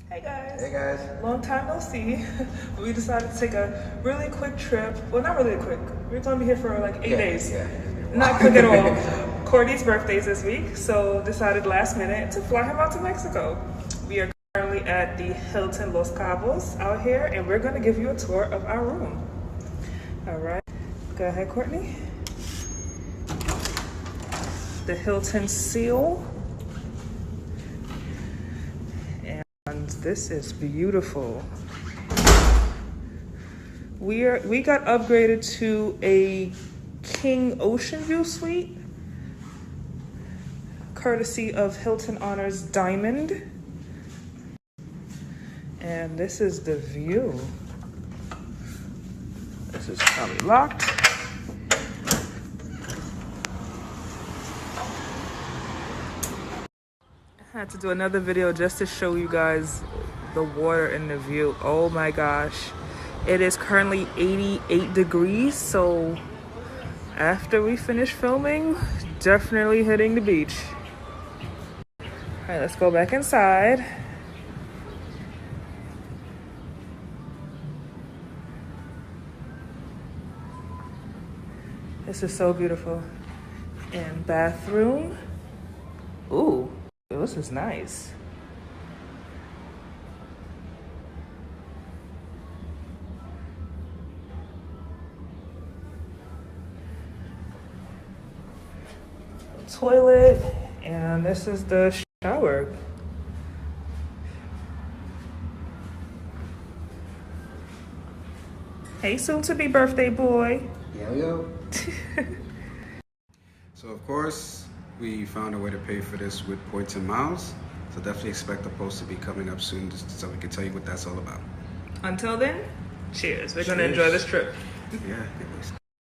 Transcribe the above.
Hey guys. Hey guys. Long time no see. We decided to take a really quick trip. Well, not really quick. We're going to be here for like 8 days. Yeah. Not quick at all. Courtney's birthday is this week, so decided last minute to fly him out to Mexico. We are currently at the Hilton Los Cabos out here, and we're going to give you a tour of our room. All right. Go ahead, Courtney. The Hilton seal. And this is beautiful. We got upgraded to a King Ocean View suite, courtesy of Hilton Honors Diamond. And this is the view. This is probably locked. I had to do another video just to show you guys the water and the view. Oh my gosh. It is currently 88 degrees, so after we finish filming, definitely hitting the beach. All right, let's go back inside. This is so beautiful. And bathroom. Ooh. This is nice. Toilet, and this is the shower. Hey, soon to be birthday boy. Yo. So of course, we found a way to pay for this with points and miles. So definitely expect the post to be coming up soon just so we can tell you what that's all about. Until then, cheers. We're going to enjoy this trip. Yeah.